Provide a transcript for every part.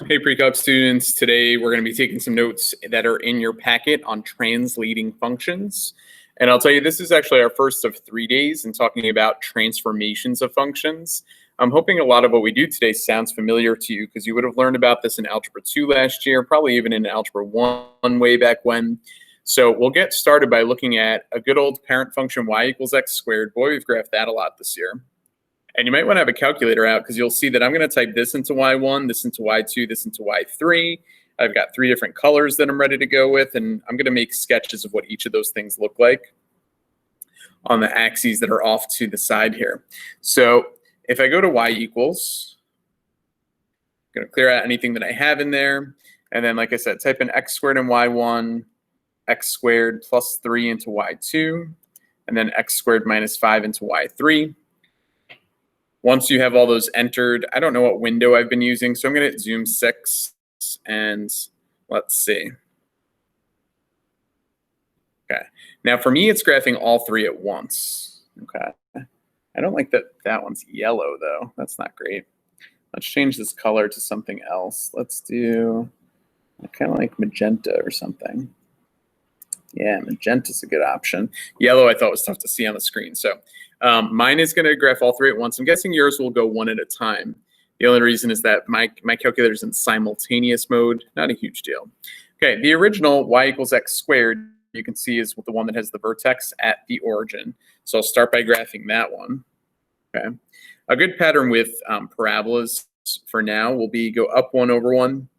Hey, Pre-Calc students. Today we're going to be taking some notes that are in your packet on translating functions. And I'll tell you, this is actually our first of 3 days in talking about transformations of functions. I'm hoping a lot of what we do today sounds familiar to you because you would have learned about this in Algebra 2 last year, probably even in Algebra 1 way back when. So we'll get started by looking at a good old parent function y equals x squared. Boy, we've graphed that a lot this year. And you might want to have a calculator out because you'll see that I'm going to type this into y1, this into y2, this into y3. I've got 3 different colors that I'm ready to go with, and I'm going to make sketches of what each of those things look like on the axes that are off to the side here. So if I go to y equals, I'm going to clear out anything that I have in there. And then, like I said, type in x squared in y1, x squared plus 3 into y2, and then x squared minus 5 into y3. Once you have all those entered, I don't know what window I've been using, so I'm going to hit zoom 6 and let's see. Okay. Now for me, it's graphing all 3 at once. Okay. I don't like that one's yellow though. That's not great. Let's change this color to something else. Let's do kind of like magenta or something. Yeah, magenta's a good option. Yellow I thought was tough to see on the screen. So mine is going to graph all 3 at once. I'm guessing yours will go 1 at a time. The only reason is that my calculator is in simultaneous mode. Not a huge deal. Okay, the original y equals x squared, you can see, is the one that has the vertex at the origin. So I'll start by graphing that one. Okay, a good pattern with parabolas for now will be go up 1 over 1,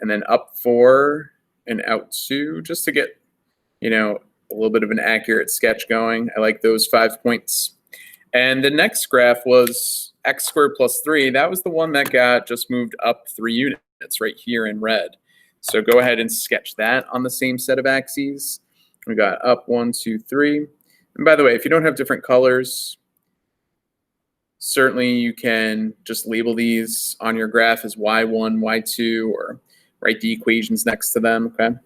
and then up 4 and out 2, just to get, you know, a little bit of an accurate sketch going. I like those 5 points. And the next graph was x squared plus 3. That was the one that got just moved up 3 units right here in red. So go ahead and sketch that on the same set of axes. We got up 1, 2, 3. And by the way, if you don't have different colors, certainly you can just label these on your graph as y1, y2, or write the equations next to them, okay?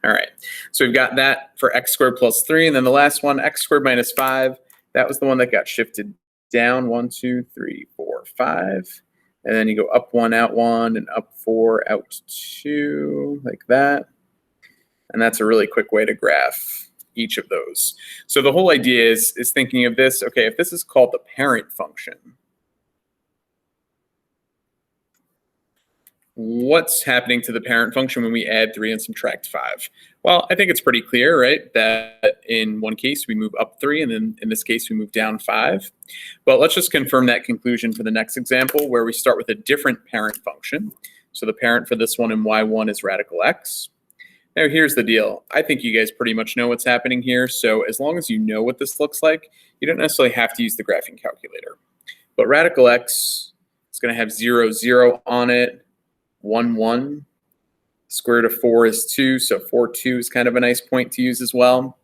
All right, so we've got that for x squared plus 3, and then the last one, x squared minus 5, that was the one that got shifted down 1, 2, 3, 4, 5, and then you go up 1, out 1, and up 4, out 2, like that. And that's a really quick way to graph each of those. So the whole idea is thinking of this, okay, if this is called the parent function, what's happening to the parent function when we add 3 and subtract 5? Well, I think it's pretty clear, right, that in one case we move up 3, and then in this case we move down 5. But let's just confirm that conclusion for the next example, where we start with a different parent function. So the parent for this one in y1 is radical x. Now here's the deal. I think you guys pretty much know what's happening here. So as long as you know what this looks like, you don't necessarily have to use the graphing calculator. But radical x is going to have 0, 0 on it. 1, 1. Square root of 4 is 2, so 4, 2 is kind of a nice point to use as well.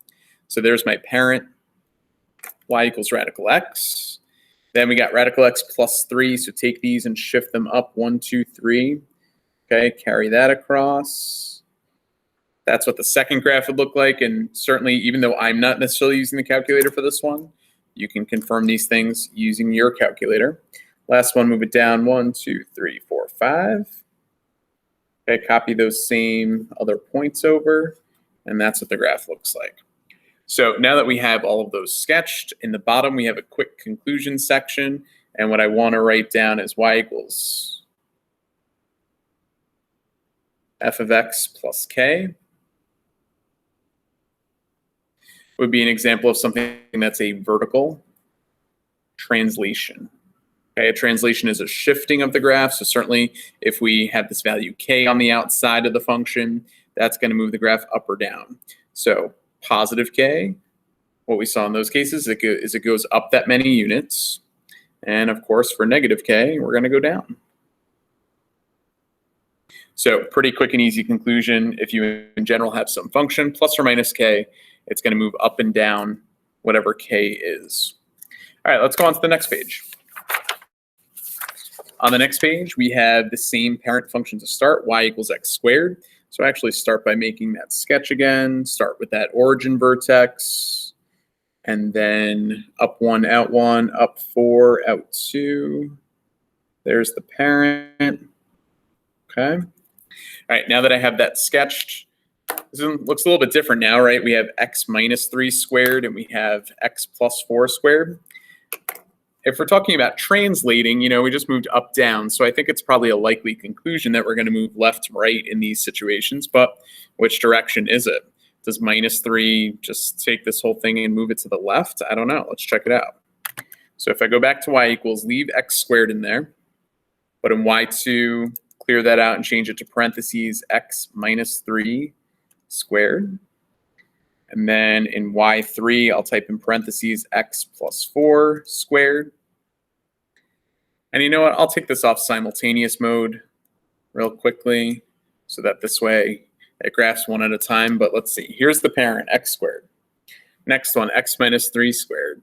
So there's my parent, y equals radical x. Then we got radical x plus 3, so take these and shift them up 1, 2, 3. Okay, carry that across. That's what the second graph would look like, and certainly, even though I'm not necessarily using the calculator for this one, you can confirm these things using your calculator. Last one, move it down 1, 2, 3, 4, 5. Okay, copy those same other points over, and that's what the graph looks like. So now that we have all of those sketched, in the bottom we have a quick conclusion section, and what I want to write down is y equals f of x plus k. Would be an example of something that's a vertical translation. Okay, a translation is a shifting of the graph. So certainly if we have this value k on the outside of the function, that's going to move the graph up or down. So positive k, what we saw in those cases is it goes up that many units. And of course, for negative k, we're going to go down. So pretty quick and easy conclusion. If you in general have some function plus or minus k, it's going to move up and down whatever k is. All right, let's go on to the next page. On the next page, we have the same parent function to start, y equals x squared. So actually start by making that sketch again, start with that origin vertex, and then up 1, out 1, up 4, out 2. There's the parent. Okay. All right, now that I have that sketched, this looks a little bit different now, right? We have x minus 3 squared and we have x plus 4 squared. If we're talking about translating, we just moved up, down. So I think it's probably a likely conclusion that we're going to move left, right in these situations. But which direction is it? Does minus 3 just take this whole thing and move it to the left? I don't know. Let's check it out. So if I go back to y equals, leave x squared in there. But in y2, clear that out and change it to parentheses x minus 3 squared. And then in y3, I'll type in parentheses x plus 4 squared. And you know what? I'll take this off simultaneous mode real quickly so that this way it graphs one at a time. But let's see. Here's the parent, x squared. Next one, x minus 3 squared.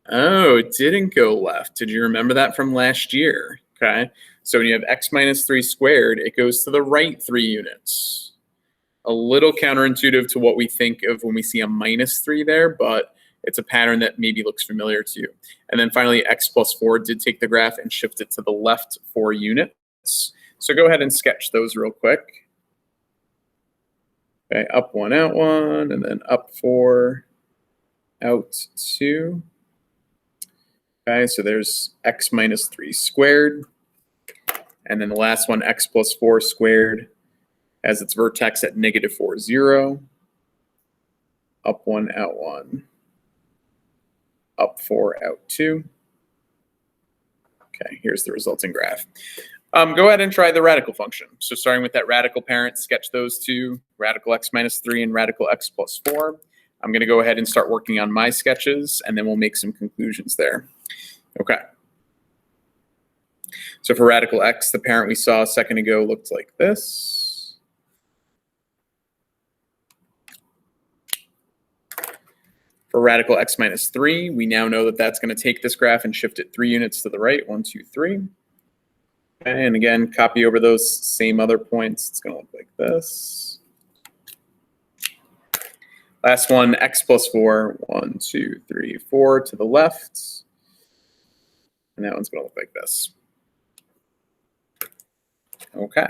Oh, it didn't go left. Did you remember that from last year? Okay. So when you have x minus 3 squared, it goes to the right 3 units. A little counterintuitive to what we think of when we see a minus 3 there, but it's a pattern that maybe looks familiar to you. And then finally, x plus 4 did take the graph and shift it to the left 4 units. So go ahead and sketch those real quick. Okay, up 1, out 1, and then up 4, out 2. Okay, so there's x minus 3 squared. And then the last one, x plus 4 squared, has its vertex at negative 4, 0. Up 1, out 1. Up 4, out 2. Okay, here's the resulting graph. Go ahead and try the radical function. So starting with that radical parent, sketch those two, radical x minus 3 and radical x plus 4. I'm going to go ahead and start working on my sketches, and then we'll make some conclusions there. Okay. So for radical x, the parent we saw a second ago looked like this. For radical x minus 3, we now know that that's going to take this graph and shift it 3 units to the right, 1, 2, 3. Okay, and again, copy over those same other points. It's going to look like this. Last one, x plus 4, 1, 2, 3, 4 to the left. And that one's going to look like this. Okay.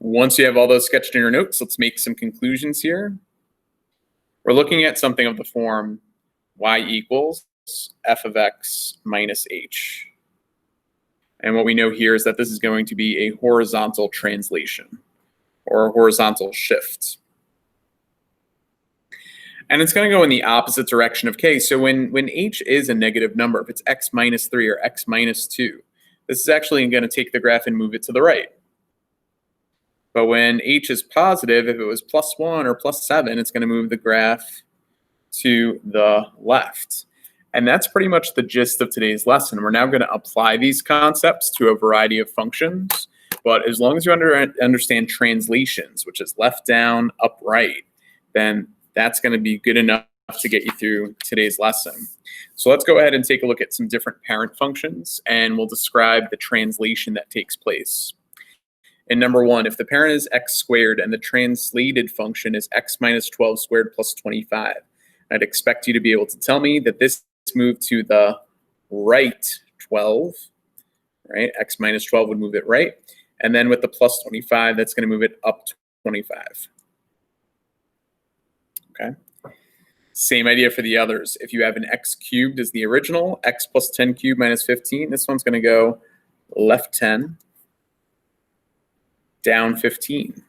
Once you have all those sketched in your notes, let's make some conclusions here. We're looking at something of the form y equals f of x minus h. And what we know here is that this is going to be a horizontal translation or a horizontal shift. And it's going to go in the opposite direction of k. So when h is a negative number, if it's x minus 3 or x minus 2, this is actually going to take the graph and move it to the right. But when h is positive, if it was plus 1 or plus 7, it's going to move the graph to the left. And that's pretty much the gist of today's lesson. We're now going to apply these concepts to a variety of functions. But as long as you understand translations, which is left, down, up, right, then that's going to be good enough to get you through today's lesson. So let's go ahead and take a look at some different parent functions, and we'll describe the translation that takes place. In number 1, if the parent is x squared and the translated function is x minus 12 squared plus 25, I'd expect you to be able to tell me that this moved to the right 12, right? X minus 12 would move it right. And then with the plus 25, that's going to move it up 25. Okay. Same idea for the others. If you have an x cubed as the original, x plus 10 cubed minus 15, this one's going to go left 10, down 15.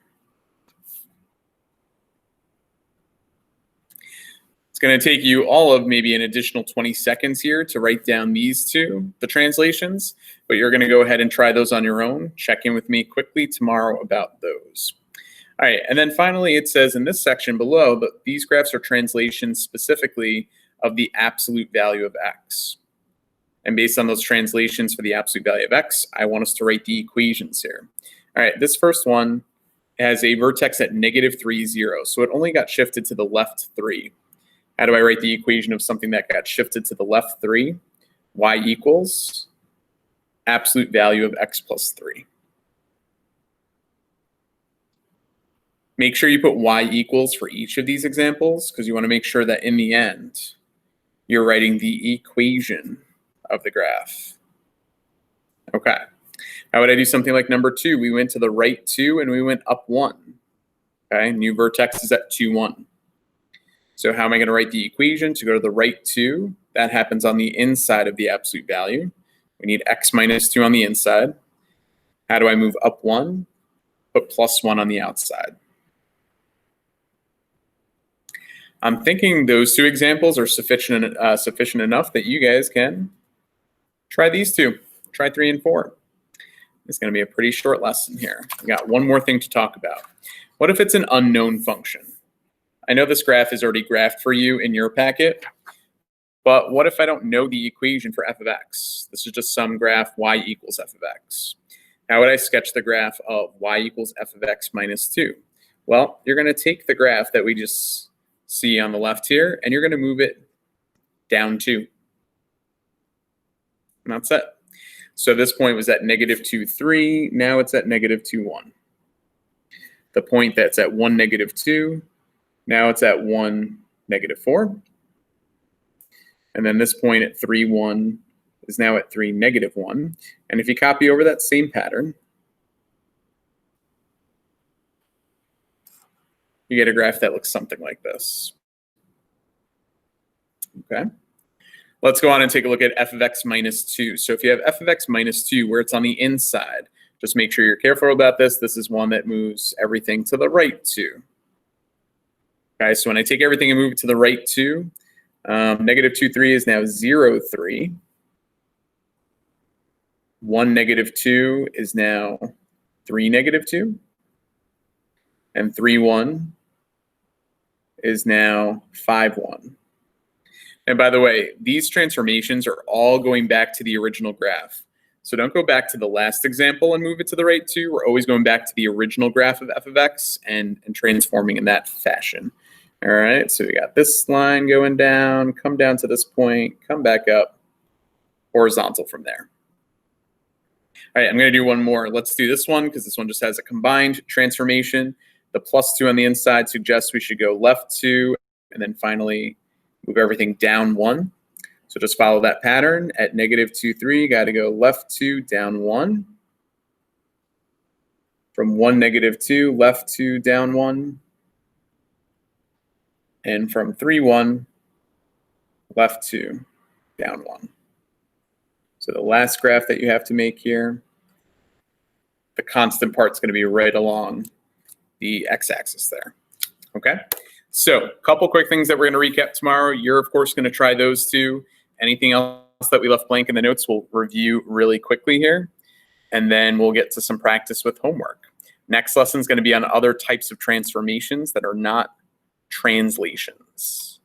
It's going to take you all of maybe an additional 20 seconds here to write down these two, the translations, but you're going to go ahead and try those on your own. Check in with me quickly tomorrow about those. All right, and then finally it says in this section below that these graphs are translations specifically of the absolute value of x. And based on those translations for the absolute value of x, I want us to write the equations here. All right, this first one has a vertex at negative 3, 0, so it only got shifted to the left 3. How do I write the equation of something that got shifted to the left 3? Y equals absolute value of x plus 3. Make sure you put y equals for each of these examples because you want to make sure that in the end, you're writing the equation of the graph. Okay. How would I do something like number 2? We went to the right 2 and we went up 1. Okay, new vertex is at 2, 1. So how am I going to write the equation? To go to the right 2, that happens on the inside of the absolute value. We need x minus 2 on the inside. How do I move up 1? Put plus 1 on the outside. I'm thinking those 2 examples are sufficient enough that you guys can try these 2. Try 3 and 4. It's going to be a pretty short lesson here. We got one more thing to talk about. What if it's an unknown function? I know this graph is already graphed for you in your packet, but what if I don't know the equation for f of x? This is just some graph y equals f of x. How would I sketch the graph of y equals f of x minus 2? Well, you're going to take the graph that we just see on the left here, and you're going to move it down 2. And that's it. So this point was at negative 2, 3. Now it's at negative 2, 1. The point that's at 1, negative 2. Now it's at 1, negative 4. And then this point at 3, 1 is now at 3, negative 1. And if you copy over that same pattern, you get a graph that looks something like this. Okay. Let's go on and take a look at f of x minus 2. So if you have f of x minus 2 where it's on the inside, just make sure you're careful about this. This is one that moves everything to the right 2. Okay, so when I take everything and move it to the right 2, negative 2, 3 is now 0, 3. 1, negative 2 is now 3, negative 2. And 3, 1 is now 5, 1. And by the way, these transformations are all going back to the original graph. So don't go back to the last example and move it to the right 2. We're always going back to the original graph of f of x and transforming in that fashion. All right, so we got this line going down, come down to this point, come back up, horizontal from there. All right, I'm going to do one more. Let's do this one because this one just has a combined transformation. The plus 2 on the inside suggests we should go left 2, and then finally move everything down 1. So just follow that pattern. At negative 2, 3, you got to go left 2, down 1. From 1, negative 2, left 2, down 1. And from 3, 1, left 2, down 1. So the last graph that you have to make here, the constant part's going to be right along the x-axis there. Okay? So a couple quick things that we're going to recap tomorrow. You're, of course, going to try those 2. Anything else that we left blank in the notes, we'll review really quickly here. And then we'll get to some practice with homework. Next lesson is going to be on other types of transformations that are not translations.